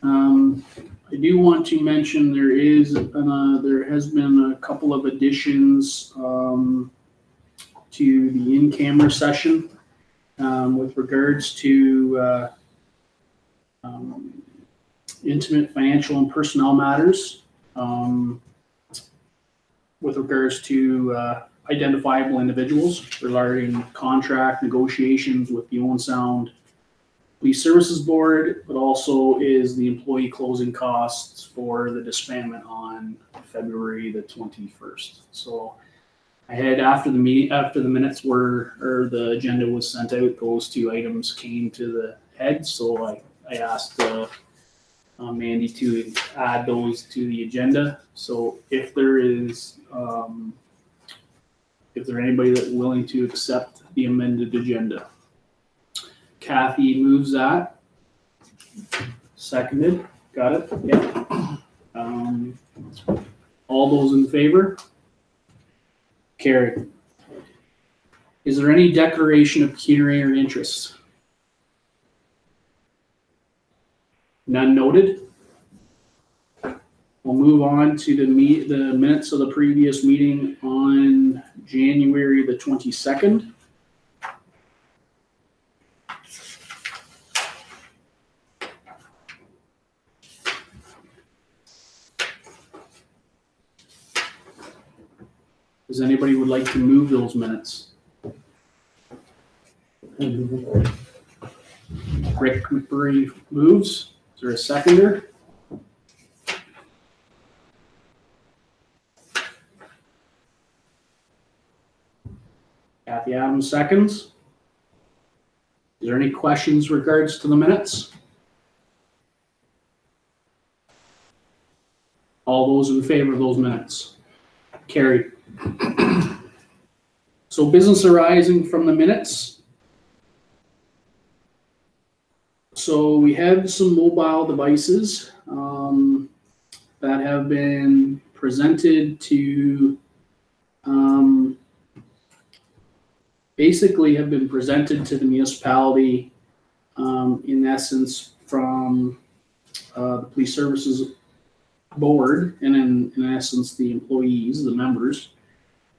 I do want to mention there has been a couple of additions to the in-camera session with regards to intimate financial and personnel matters, with regards to identifiable individuals regarding contract negotiations with the Owen Sound Police Services Board, but also is the employee closing costs for the disbandment on February the 21st. So I had, after the minutes or the agenda was sent out, those two items came to the head. So I asked Mandy to add those to the agenda. So if there is, if there anybody that's willing to accept the amended agenda. Kathy moves that. Seconded. Got it? Yeah. All those in favor? Carried. Is there any declaration of pecuniary interest? None noted. We'll move on to the minutes of the previous meeting on January the 22nd. Does anybody would like to move those minutes? Rick McBurry moves. Is there a seconder? Kathy Adams seconds. Is there any questions regards to the minutes? All those in favor of those minutes? Carried. So business arising from the minutes. So we have some mobile devices that have been presented to, basically have been presented to the municipality, in essence from the Police Services Board, and in essence the employees, the members.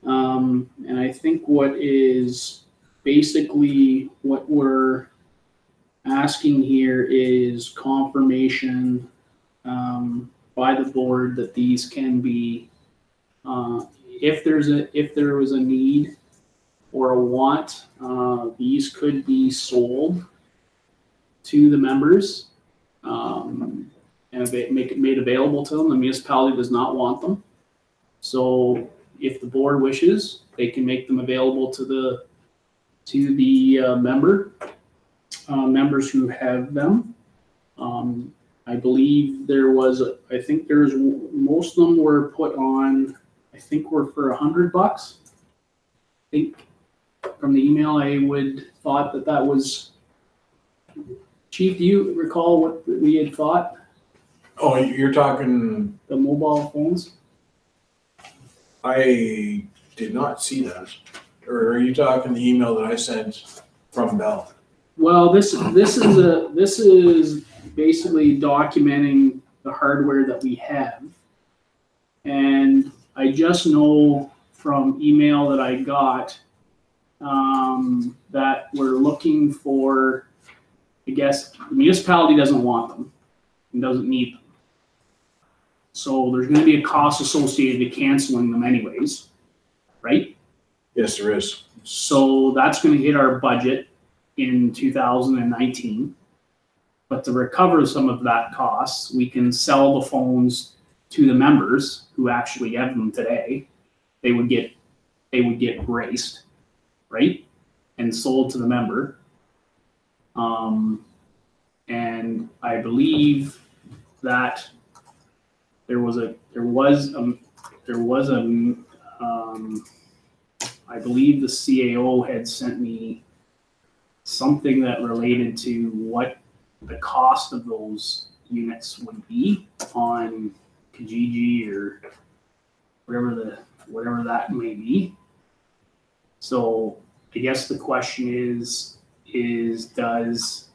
And I think what is basically what we're asking here is confirmation by the board that these can be, if there was a need or a want, these could be sold to the members, and make it made available to them. The municipality does not want them, so if the board wishes, they can make them available to the members who have them. I believe I think most of them were put on, I think were for $100. I think from the email I would thought that was, Chief, do you recall what we had thought? Oh, you're talking the mobile phones? I did not see that. Or are you talking the email that I sent from Bell? Well, this is basically documenting the hardware that we have, and I just know from email that I got that we're looking for. I guess the municipality doesn't want them and doesn't need them, so there's going to be a cost associated to canceling them anyways, right? Yes, there is. So that's going to hit our budget in 2019. But to recover some of that cost, we can sell the phones to the members who actually have them today. They would get graced, right? And sold to the member. And I believe that I believe the CAO had sent me something that related to what the cost of those units would be on Kijiji or whatever that may be. So I guess the question is does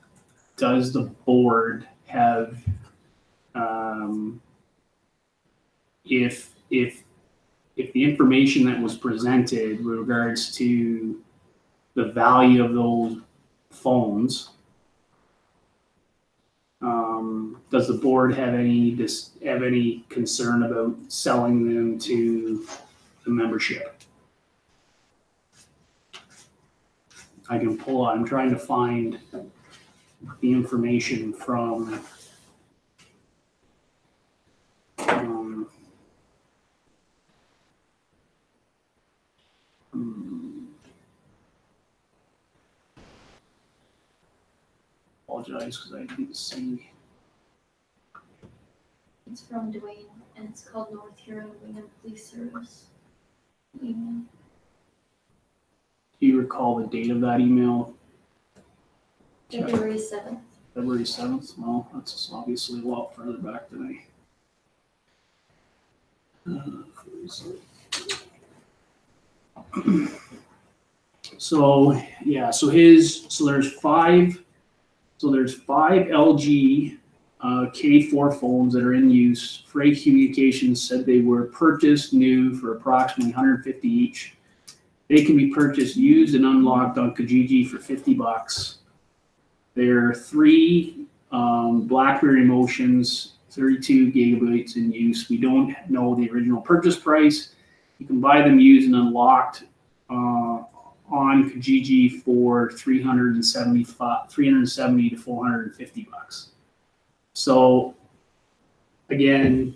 the board have If the information that was presented with regards to the value of those phones, does the board have any concern about selling them to the membership? I'm trying to find the information from apologize because I didn't see. It's from Dwayne, and it's called North Huron Wing Police Service. Email. Do you recall the date of that email? February 7th. February 7th? Well, that's obviously a lot further back than So yeah, so there's five LG K4 phones that are in use. Freight Communications said they were purchased new for approximately $150 each. They can be purchased used and unlocked on Kijiji for $50. There are 3 BlackBerry Motions, 32 gigabytes in use. We don't know the original purchase price. You can buy them used and unlocked on Kijiji for $370 to $450. So again,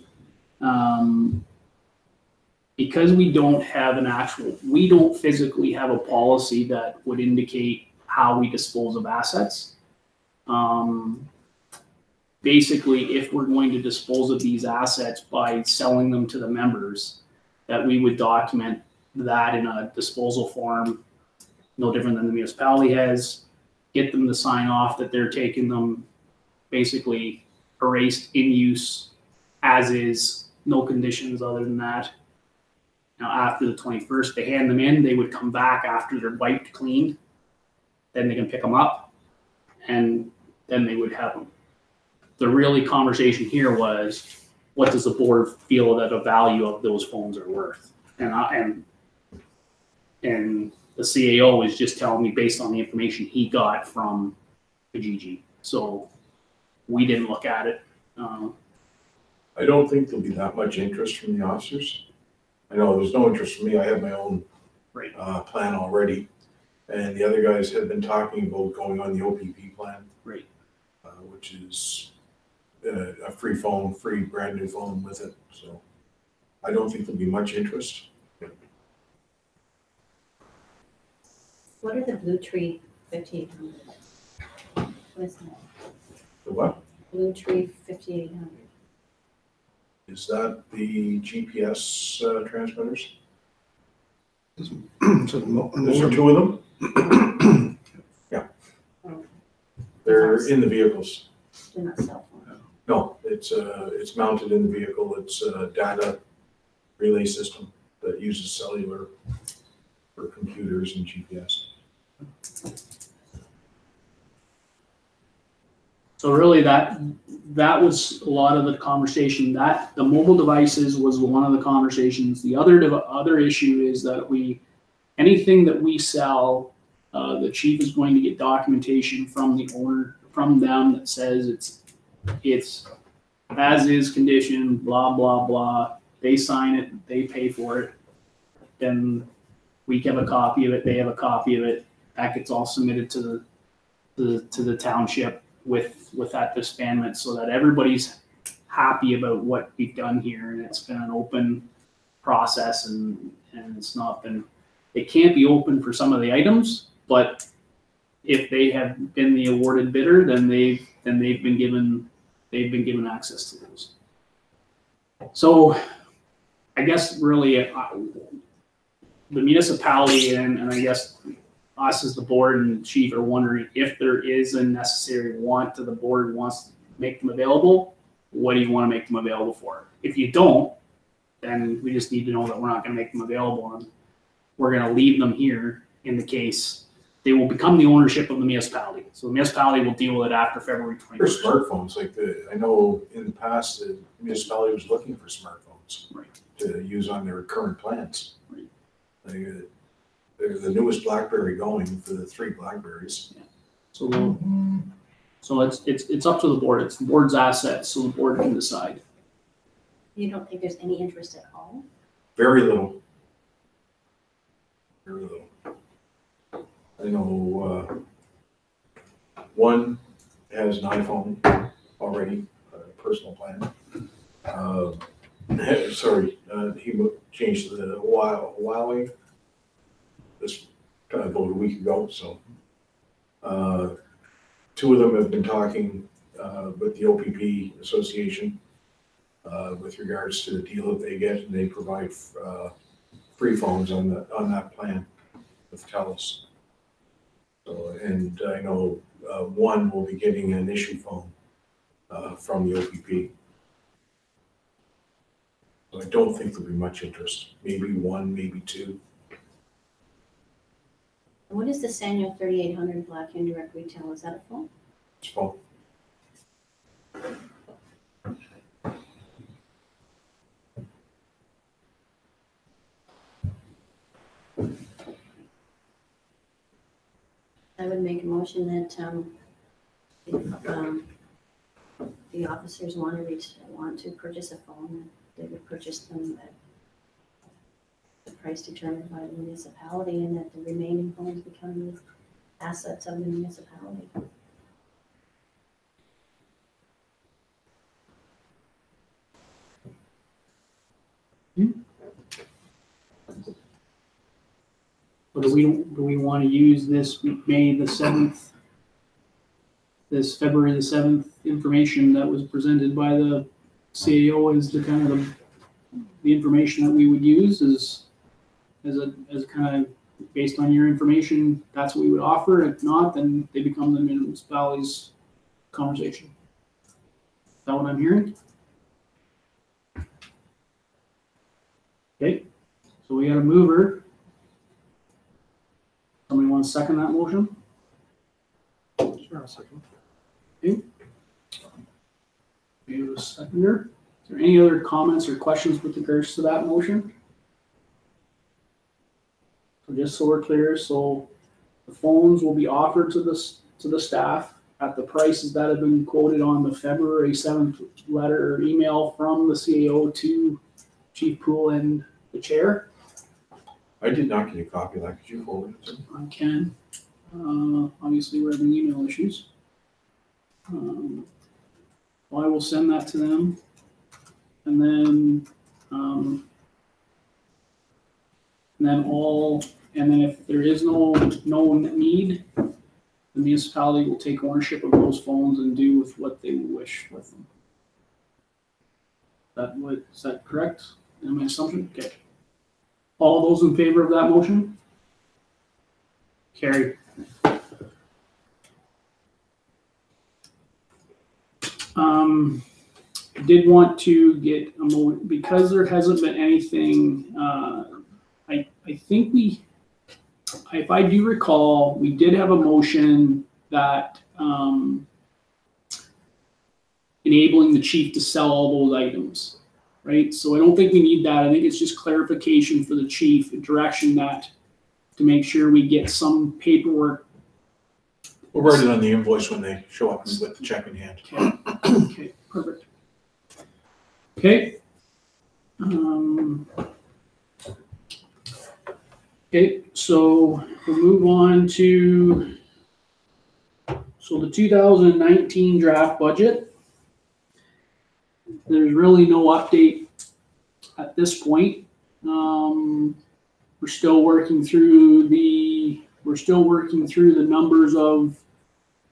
because we don't physically have a policy that would indicate how we dispose of assets. Basically, if we're going to dispose of these assets by selling them to the members, that we would document that in a disposal form, no different than the municipality has, get them to sign off that they're taking them basically erased in use as is, no conditions other than that. Now, after the 21st, they hand them in, they would come back after they're wiped clean, then they can pick them up, and then they would have them. The really conversation here was, what does the board feel that the value of those phones are worth? And the CAO is just telling me based on the information he got from Kijiji. So we didn't look at it. I don't think there'll be that much interest from the officers. I know there's no interest from me. I have my own plan already. And the other guys have been talking about going on the OPP plan. Right. Which is a free phone, brand new phone with it. So I don't think there'll be much interest. What are the Blue Tree 5800? What is that? The what? Blue Tree 5800. Is that the GPS transmitters? Is there 2 of them? Yeah. Oh, They're in the vehicles. they're not cell phones. No, it's mounted in the vehicle. It's a data relay system that uses cellular for computers and GPS. So really that was a lot of the conversation. That the mobile devices was one of the conversations. The other issue is that anything that we sell, the chief is going to get documentation from the owner, from them, that says it's as is condition, blah, blah, blah. They sign it, they pay for it. Then we have a copy of it, they have a copy of it. That gets all submitted to the township with that disbandment, so that everybody's happy about what we've done here, and it's been an open process, and it's not been. It can't be open for some of the items, but if they have been the awarded bidder, then they've been given access to those. So, I guess really the municipality and I guess us as the board and chief are wondering if there is a necessary want to the board wants to make them available. What do you want to make them available for? If you don't, then we just need to know that we're not going to make them available, and we're going to leave them here in the case they will become the ownership of the municipality. So the municipality will deal with it after February For 21st. smartphones, I know in the past, the municipality was looking for smartphones. Right. To use on their current plans. Right. They're the newest BlackBerry going for the 3 Blackberries. So it's up to the board. It's the board's assets, so the board can decide. You don't think there's any interest at all? Very little. Very little. I know, one has an iPhone already, personal plan. Sorry, he changed the Huawei this about a week ago, so. 2 of them have been talking with the OPP Association with regards to the deal that they get, and they provide free phones on that plan with TELUS. So, and I know one will be getting an issue phone from the OPP. So I don't think there'll be much interest. Maybe 1, maybe 2. What is the Sanyo 3800 Black Indirect Retail? Is that a phone? It's phone. I would make a motion that if the officers want to purchase a phone, they would purchase them at the price determined by the municipality, and that the remaining phones become the assets of the municipality. But do we want to use this May the 7th, this February the 7th information that was presented by the CAO as the kind of the information that we would use as kind of based on your information, that's what we would offer. If not, then they become the municipality's conversation. Is that what I'm hearing? Okay, so we got a mover. Somebody want to second that motion? Sure, I'll second. Okay. We have a seconder. Is there any other comments or questions with regards to that motion? So just so we're clear, so the phones will be offered to the staff at the prices that have been quoted on the February 7th letter or email from the CAO to Chief Poole and the chair. I did not get a copy of that. Could you forward it to me? I can. Obviously, we're having email issues. Well, I will send that to them. And then if there is no need, the municipality will take ownership of those phones and do with what they wish with them. Is that correct? In my assumption? Okay. All those in favor of that motion? Carried. I did want to get a moment, because there hasn't been anything, I think if I do recall, we did have a motion that enabling the chief to sell all those items, right? So I don't think we need that. I think it's just clarification for the chief, direction that to make sure we get some paperwork. We'll write it on the invoice when they show up with the check in hand. Okay, perfect. Okay. Okay, so we'll move on to the 2019 draft budget. There's really no update at this point. We're still working through the numbers of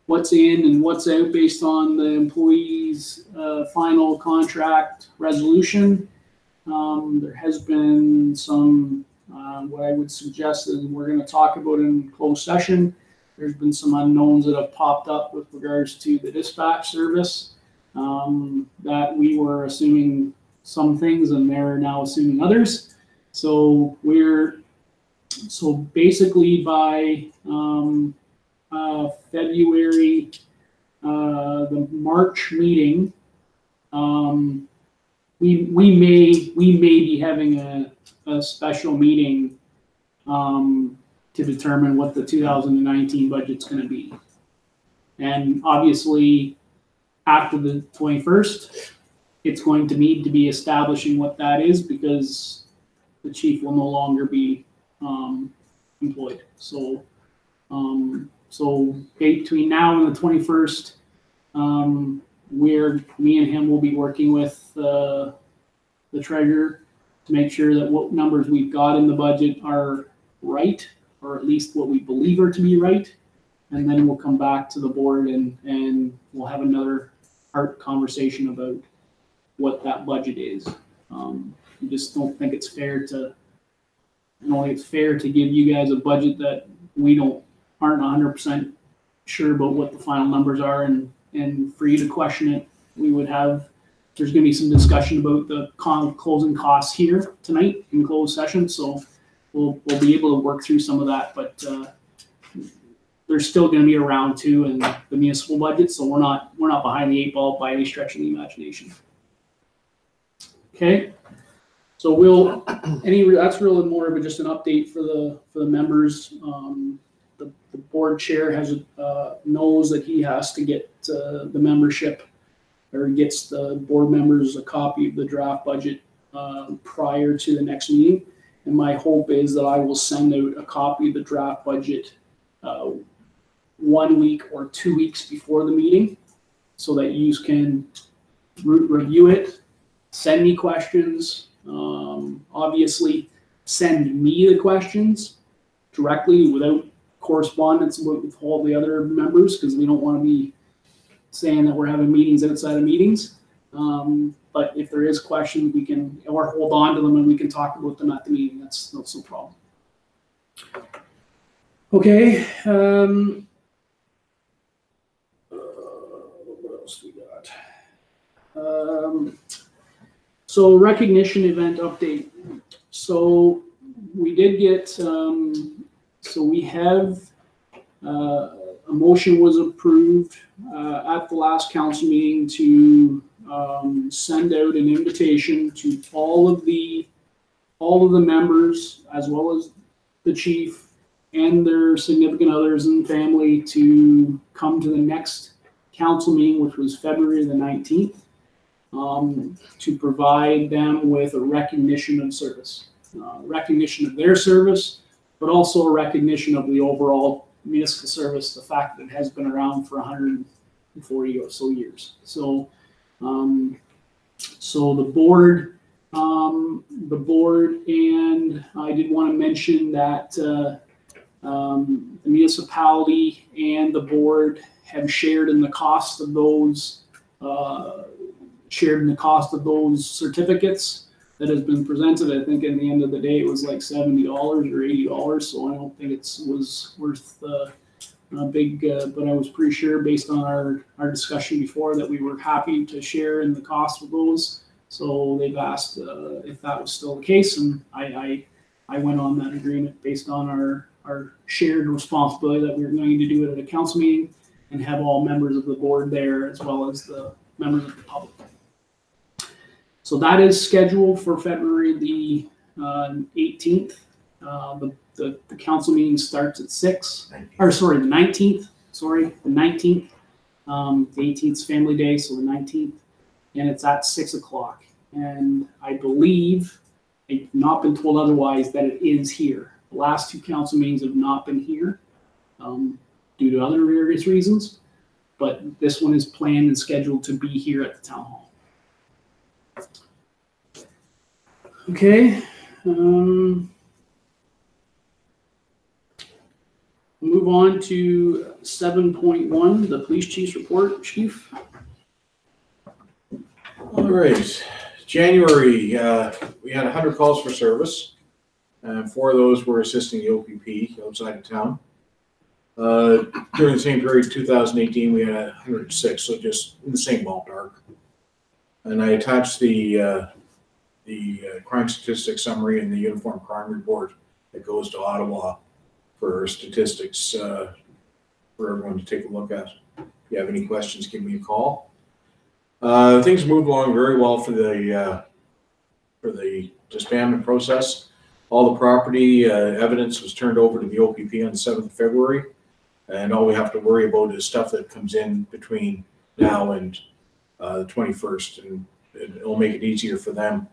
what's in and what's out based on the employees' final contract resolution. There has been some, what I would suggest is we're going to talk about in closed session. There's been some unknowns that have popped up with regards to the dispatch service, that we were assuming some things and they're now assuming others. So we're so basically by February, the March meeting, we may be having a special meeting to determine what the 2019 budget's going to be. And obviously, after the 21st, it's going to need to be establishing what that is, because the chief will no longer be employed. So between now and the 21st, me and him will be working with the treasurer to make sure that what numbers we've got in the budget are right, or at least what we believe are to be right. And then we'll come back to the board and we'll have another heart conversation about what that budget is. I just don't think it's fair to give you guys a budget that we aren't 100% sure about what the final numbers are, and for you to question it. There's going to be some discussion about the closing costs here tonight in closed session, so we'll be able to work through some of that, but there's still going to be a round two in the municipal budget, so we're not behind the 8 ball by any stretch of the imagination. Okay, so that's really more of just an update for the members. The board chair knows that he has to get the membership, or gets the board members a copy of the draft budget prior to the next meeting. And my hope is that I will send out a copy of the draft budget 1 week or 2 weeks before the meeting, so that you can review it, send me questions. Obviously, send me the questions directly without correspondence with all the other members, because we don't want to be saying that we're having meetings outside of meetings. But if there is questions, we can, or hold on to them and we can talk about them at the meeting. That's no problem. Okay. What else we got? So recognition event update. So we did get, so we have, a motion was approved at the last council meeting to send out an invitation to all of the members, as well as the chief and their significant others and family, to come to the next council meeting, which was February the 19th, to provide them with a recognition of service, recognition of their service, but also a recognition of the overall municipal service, the fact that it has been around for 140 or so years. So, so the board, and I did want to mention that the municipality and the board have shared in the cost of those, certificates that has been presented. I think at the end of the day, it was like $70 or $80. So I don't think it was worth a big, but I was pretty sure based on our discussion before that we were happy to share in the cost of those. So they've asked if that was still the case, and I went on that agreement based on our shared responsibility that we were going to do it at a council meeting and have all members of the board there, as well as the members of the public. So that is scheduled for February the 18th. The council meeting starts at 6, or sorry, the 19th. Sorry, the 19th. The 18th is Family Day, so the 19th, and it's at 6 o'clock. And I believe, I've not been told otherwise, that it is here. The last 2 council meetings have not been here due to other various reasons, but this one is planned and scheduled to be here at the town hall. Okay. Move on to 7.1, the police chief's report. Chief. All right. January, we had 100 calls for service. 4 of those were assisting the OPP outside of town. During the same period, 2018, we had 106, so just in the same ballpark. And I attached the crime statistics summary and the uniform crime report that goes to Ottawa for statistics for everyone to take a look at. If you have any questions, give me a call. Things moved along very well for the disbandment process. All the property evidence was turned over to the OPP on the 7th of February. And all we have to worry about is stuff that comes in between now and the 21st, and it'll make it easier for them.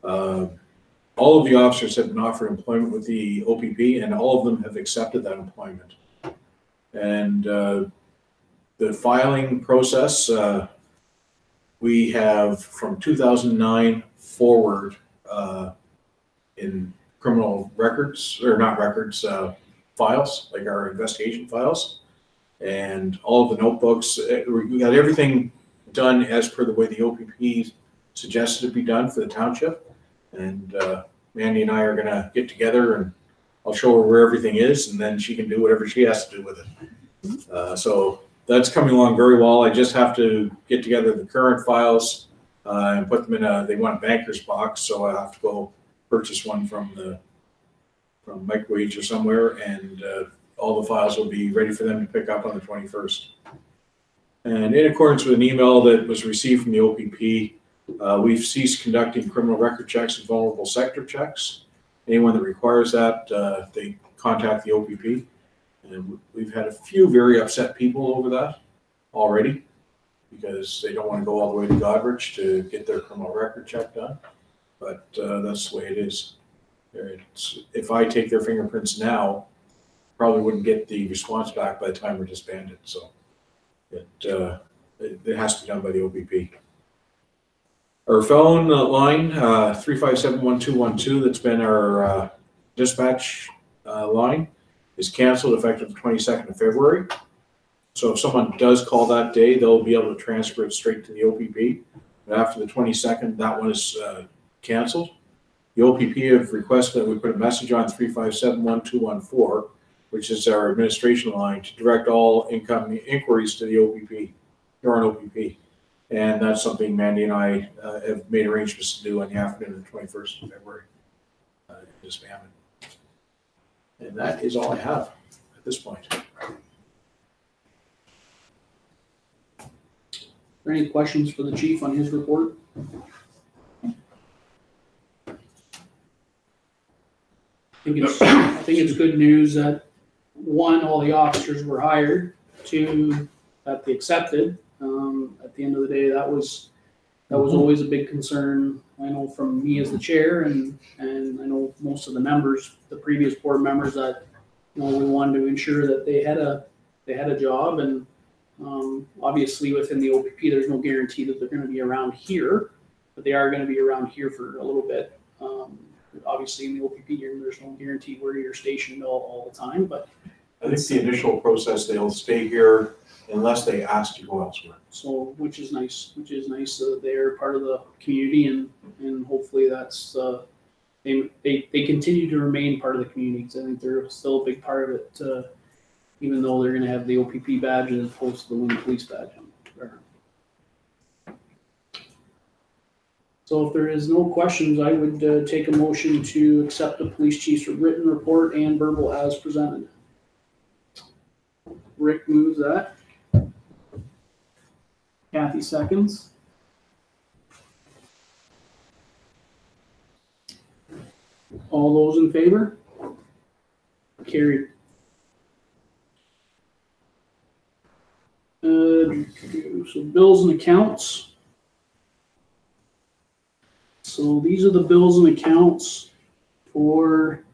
All of the officers have been offered employment with the OPP, and all of them have accepted that employment. And the filing process, we have from 2009 forward in criminal records, or not records, files, like our investigation files, and all of the notebooks. We got everything done as per the way the OPP suggested it be done for the township. And Mandy and I are gonna get together and I'll show her where everything is, and then she can do whatever she has to do with it. So that's coming along very well. I just have to get together the current files and put them in they want a banker's box, so I have to go purchase one from Microwave or somewhere, and all the files will be ready for them to pick up on the 21st. And in accordance with an email that was received from the OPP, we've ceased conducting criminal record checks and vulnerable sector checks. Anyone that requires that, they contact the OPP. And we've had a few very upset people over that already, because they don't want to go all the way to Goderich to get their criminal record check done. But that's the way it is. If I take their fingerprints now, probably wouldn't get the response back by the time we're disbanded. So it has to be done by the OPP. Our phone line, 357-1212, that's been our dispatch line, is canceled effective the 22nd of February. So if someone does call that day, they'll be able to transfer it straight to the OPP. But after the 22nd, that one is canceled. The OPP have requested that we put a message on 357-1214, which is our administration line, to direct all incoming inquiries to the OPP, your OPP. And that's something Mandy and I have made arrangements to do on the afternoon of the 21st of February. Disbandment. And that is all I have at this point. Are there any questions for the chief on his report? I think it's good news that, one, all the officers were hired, two, that they accepted. At the end of the day, that was always a big concern. I know from me as the chair, and I know most of the members, the previous board members, that we wanted to ensure that they had a job. And obviously within the OPP, there's no guarantee that they're going to be around here, but they are going to be around here for a little bit. Obviously in the OPP, there's no guarantee where you're stationed all the time, but I think the initial process, they'll stay here unless they ask to go elsewhere. so which is nice. They're part of the community, and hopefully that's they continue to remain part of the community, because I think they're still a big part of it, even though they're going to have the OPP badge as opposed to the Windsor Police badge. So if there is no questions, I would take a motion to accept the police chief's written report and verbal as presented. Rick moves that. Kathy seconds. All those in favor? Carried. So bills and accounts. So these are the bills and accounts for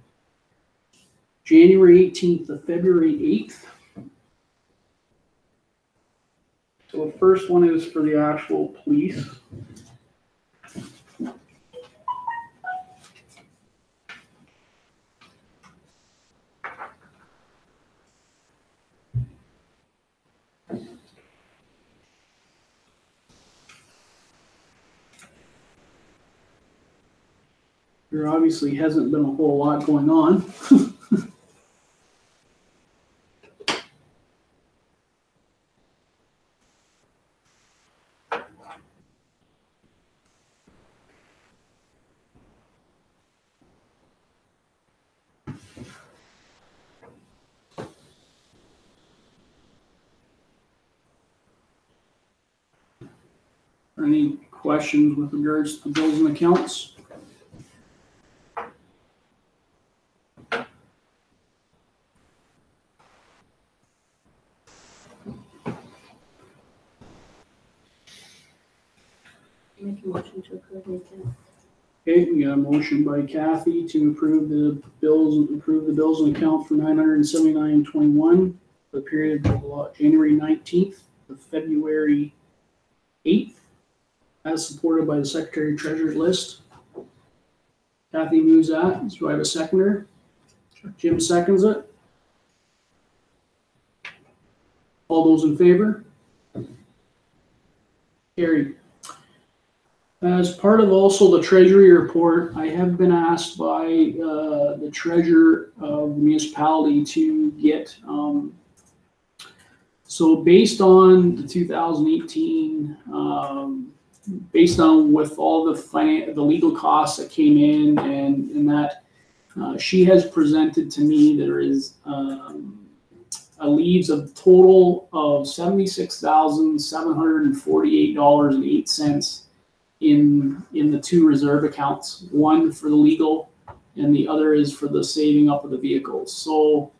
January 18th to February 8th. So the first one is for the actual police. There obviously hasn't been a whole lot going on. Any questions with regards to the bills and accounts? Make a motion to approve the account. Okay, we got a motion by Kathy to approve the bills and account for $979.21 for the period of January 19th to February 8th, as supported by the Secretary Treasurer's list. Kathy moves that. Do I have a seconder? Jim seconds it. All those in favor? Carried. As part of also the Treasury report, I have been asked by the treasurer of the municipality to get, so based on the 2018, based on with all the legal costs that came in and that, she has presented to me there is leaves a total of $76,748.08 in the two reserve accounts, one for the legal and the other is for the saving up of the vehicles. So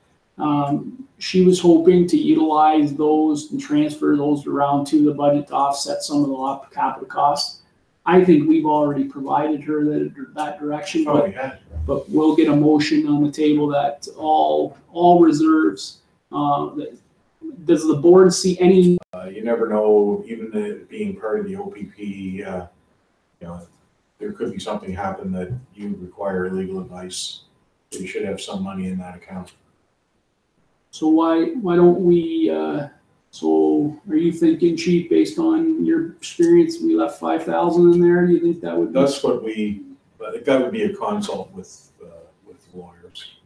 she was hoping to utilize those and transfer those around to the budget to offset some of the capital costs. I think we've already provided her that direction, Oh, yeah. but we'll get a motion on the table that all reserves, does the board see any? You never know, even being part of the OPP, you know, there could be something happen that you require legal advice. You should have some money in that account. So why don't we, so are you thinking, Chief, based on your experience, we left 5,000 in there? Do you think that would be? That's what that would be a consult with lawyers.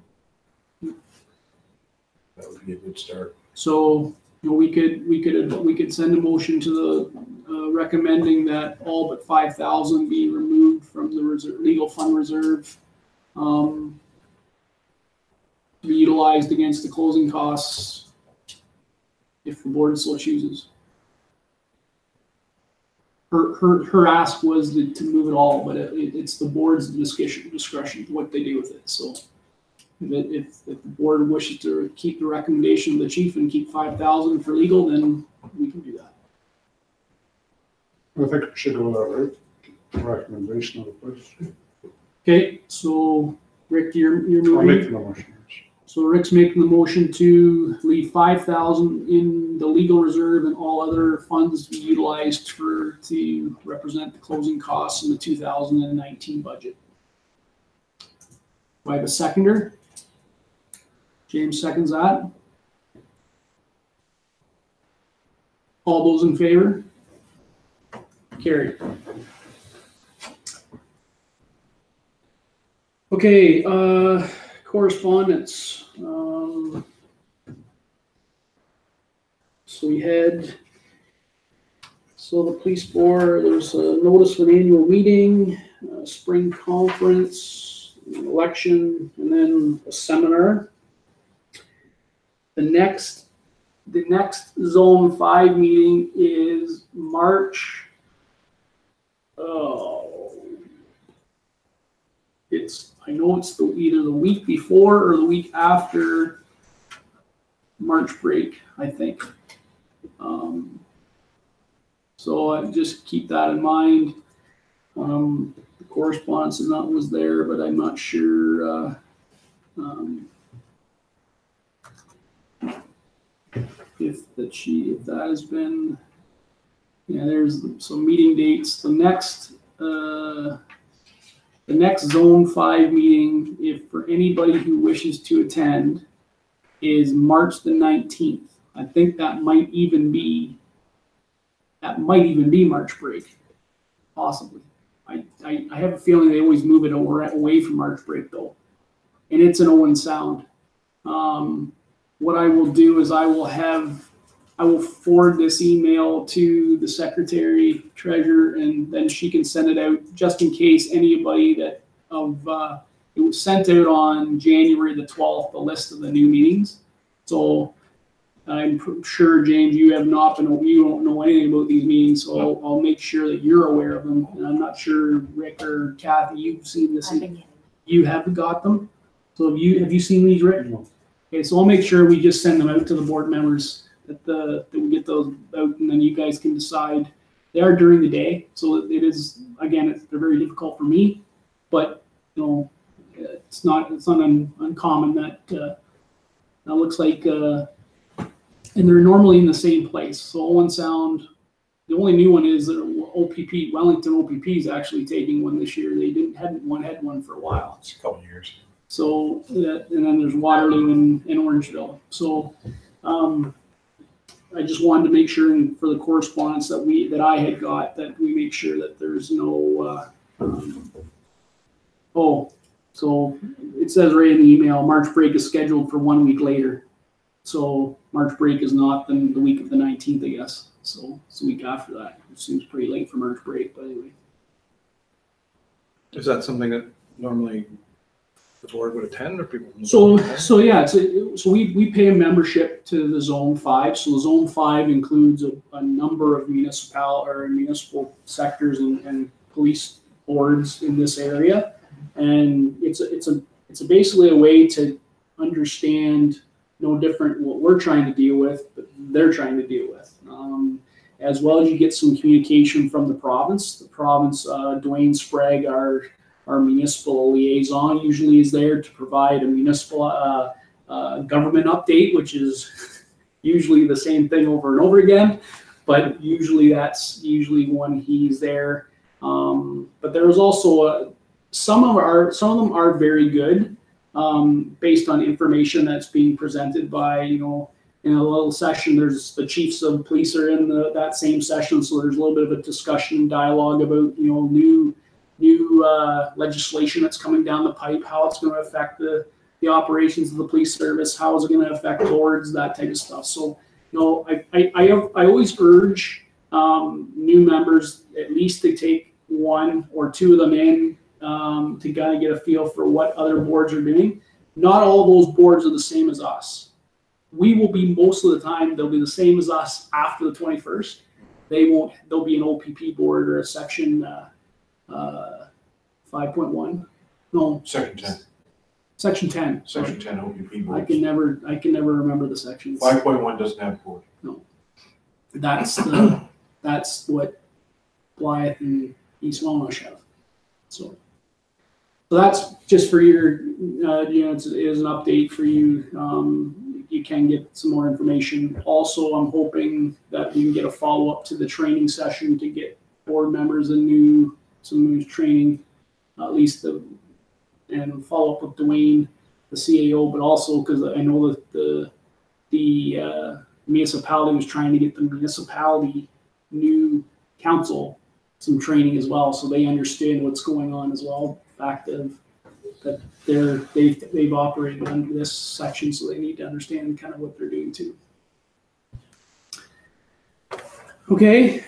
That would be a good start. So, you know, we could send a motion to the, recommending that all but 5,000 be removed from the legal fund reserve, to be utilized against the closing costs if the board so chooses. Her ask was to move it all, but it's the board's discretion what they do with it. So if the board wishes to keep the recommendation of the chief and keep 5,000 for legal, then we can do that. I think we should go that route. Recommendation of the place. Okay, so Rick, you're I'll moving. make the motion. So Rick's making the motion to leave 5,000 in the legal reserve and all other funds to be utilized to represent the closing costs in the 2019 budget. Do I have a seconder? James seconds that. All those in favor? Carried. Okay, correspondence. So we had, the police board, there's a notice of an annual meeting, spring conference, an election, and then a seminar. The next Zone 5 meeting is March. I know it's either the week before or the week after March break, I think. So I just keep that in mind. The correspondence was there, but I'm not sure. If that has been, yeah, there's some meeting dates. The next Zone 5 meeting, if for anybody who wishes to attend, is March the 19th. I think that might even be March break, possibly. I have a feeling they always move it away from March break though, and it's an Owen Sound. What I will do is I will forward this email to the secretary treasurer, and then she can send it out just in case anybody it was sent out on January the 12th, the list of the new meetings. So I'm sure, James, you have not been, you don't know anything about these meetings, so I'll make sure that you're aware of them. And I'm not sure, Rick or Kathy, you've seen this. I've been getting. You have got them? So have you seen these, Rick? No. Okay, so I'll make sure we just send them out to the board members, that we get those out, and then you guys can decide. They are during the day, so it is, again, they're very difficult for me, but, you know, it's not uncommon that, that looks like, and they're normally in the same place. So Owen Sound, the only new one is that OPP, Wellington OPP is actually taking one this year. They had one for a while. It's a couple of years. So, and then there's Waterloo and Orangeville. So, I just wanted to make sure, and for the correspondence that I had got, that we make sure that there's no, so it says right in the email, March break is scheduled for 1 week later. So March break is not the week of the 19th, I guess. So it's the week after that. It seems pretty late for March break, but anyway. Is that something that normally the board would attend, or people? So yeah, so we pay a membership to the Zone 5. So the Zone 5 includes a number of municipal sectors and police boards in this area, and it's basically a way to understand no different what we're trying to deal with, but they're trying to deal with. As well as you get some communication from the province. The province, Dwayne Sprague, our municipal liaison, usually is there to provide a municipal government update, which is usually the same thing over and over again. But usually that's when he's there. But there's also some of them are very good, based on information that's being presented by, you know, in a little session. There's the chiefs of police are in that same session, so there's a little bit of a discussion and dialogue about, you know, new legislation that's coming down the pipe, how it's going to affect the operations of the police service, how is it going to affect boards, that type of stuff. So, you know, I always urge new members at least to take one or two of them in, to kind of get a feel for what other boards are doing. Not all those boards are the same as us. We will be, most of the time, they'll be the same as us after the 21st. There'll be an OPP board or a section 5.1. No. Section 10. Section 10. Section 10 OPP board. I can never remember the sections. 5.1 doesn't have a board. No. That's what Blythe and East Wellmarsh have. So that's just for your, you know, it is an update for you. You can get some more information. Also, I'm hoping that we can get a follow-up to the training session to get board members some new training, at least and follow up with Dwayne, the CAO, but also because I know that the municipality was trying to get the municipality new council some training as well, so they understand what's going on as well. The fact that they've operated under this section, so they need to understand kind of what they're doing too. Okay.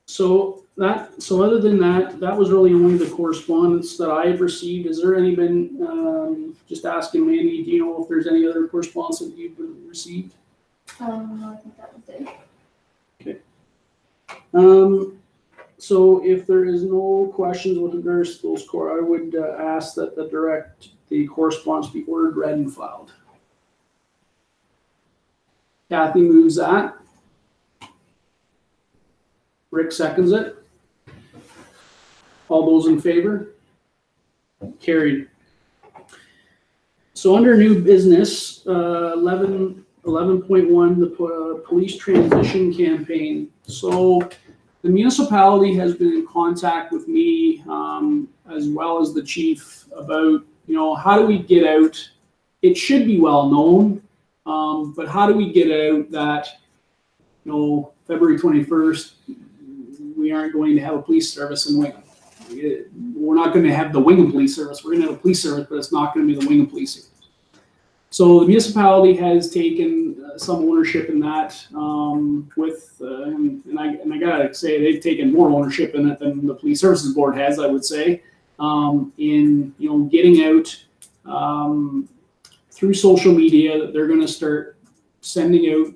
So other than that, that was really only the correspondence that I've received. Is there any been, just asking Mandy, do you know if there's any other correspondence that you've received? No, I think that was it. Okay. So if there is no questions with regards to those I would ask that the correspondence be ordered, read, and filed. Kathy moves that. Rick seconds it. All those in favor? Carried. So under new business, 11.1, the police transition campaign. So the municipality has been in contact with me, as well as the chief, about, you know, how do we get out? It should be well known, but how do we get out that, you know, February 21st, we aren't going to have a police service in Wingham. We're not going to have the Wingham Police Service. We're going to have a police service, but it's not going to be the Wingham Police Service. So the municipality has taken some ownership in that, and I gotta say they've taken more ownership in it than the Police Services Board has, I would say, in, you know, getting out through social media that they're going to start sending out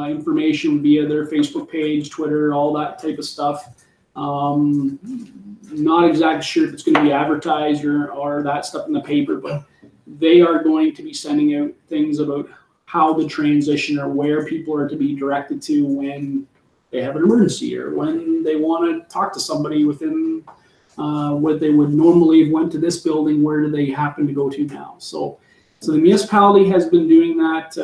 information via their Facebook page, Twitter, all that type of stuff. Not exactly sure if it's going to be advertised or that stuff in the paper, but they are going to be sending out things about how the transition or where people are to be directed to when they have an emergency or when they want to talk to somebody within what they would normally have went to this building, where do they happen to go to now? So the municipality has been doing that.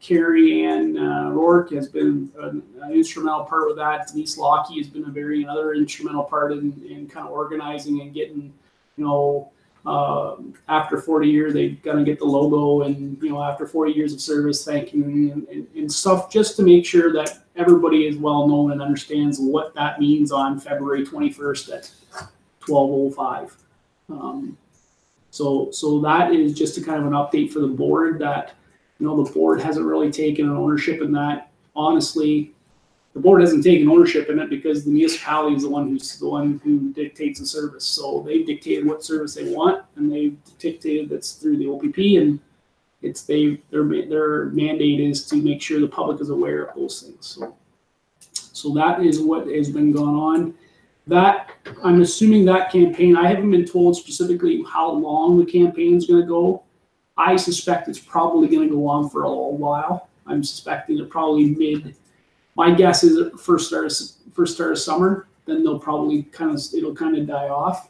Carrie Ann Rourke has been an instrumental part with that. Denise Lockie has been another instrumental part in kind of organizing and getting, after 40 years, they got to get the logo, and after 40 years of service, thanking and stuff, just to make sure that everybody is well known and understands what that means on February 21st at 12:05. So that is just a kind of an update for the board that, the board hasn't really taken an ownership in that. Honestly, the board hasn't taken ownership in it because the municipality is the one who dictates the service. So they've dictated what service they want, and they've dictated that's through the OPP, and it's their mandate is to make sure the public is aware of those things. So that is what has been going on. That, I'm assuming that campaign, I haven't been told specifically how long the campaign is going to go. I suspect it's probably going to go on for a little while. I'm suspecting it probably my guess is it first start of summer, then they'll probably it'll kind of die off.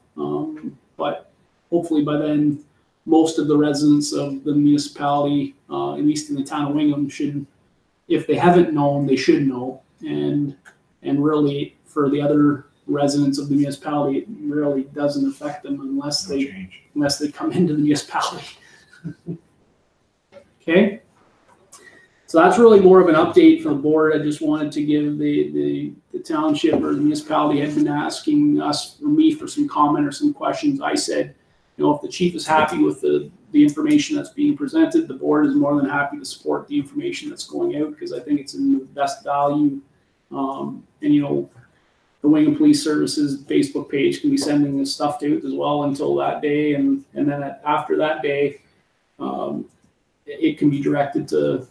But hopefully by then, most of the residents of the municipality, at least in the town of Wingham, should, if they haven't known, they should know. And really for the other residents of the municipality, it really doesn't affect them unless they come into the municipality. Okay. So that's really more of an update for the board. I just wanted to give the township or the municipality had been asking us, or me, for some comment or some questions. I said, if the chief is happy with the information that's being presented, the board is more than happy to support the information that's going out, because I think it's in the best value. The Wingham Police Services Facebook page can be sending this stuff to it as well until that day, and then after that day, it can be directed to.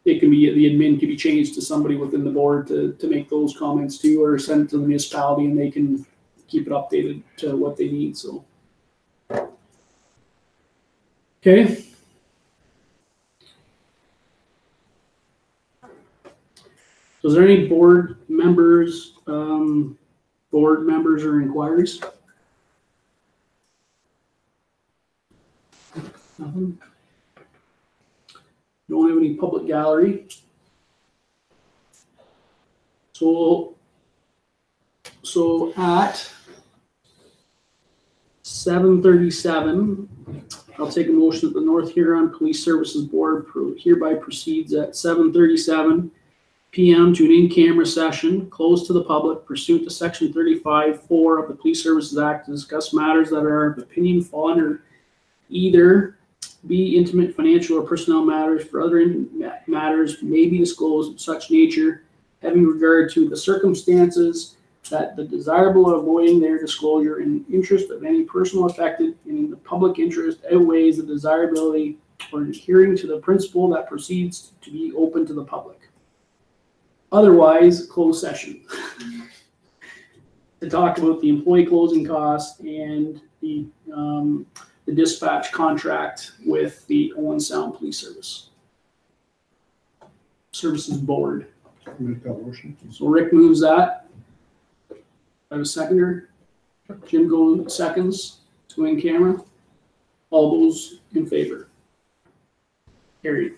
The admin can be changed to somebody within the board to make those comments too, or send it to the municipality, and they can keep it updated to what they need. So, okay. So is there any board members or inquiries? Nothing. Don't have any public gallery. So at 7:37, I'll take a motion that the North Huron Police Services Board hereby proceeds at 7:37 p.m. to an in-camera session closed to the public pursuant to Section 35(4) of the Police Services Act to discuss matters that are of opinion fall under either B, intimate, financial, or personnel matters. For other matters may be disclosed of such nature, having regard to the circumstances that the desirable of avoiding their disclosure in the interest of any person affected and in the public interest outweighs the desirability or adhering to the principle that proceeds to be open to the public. Otherwise, closed session. To talk about the employee closing costs and the dispatch contract with the Owen Sound Police Services Board. Make that motion. So Rick moves that. I have a seconder. Jim goes seconds to in camera. All those in favor? Carried.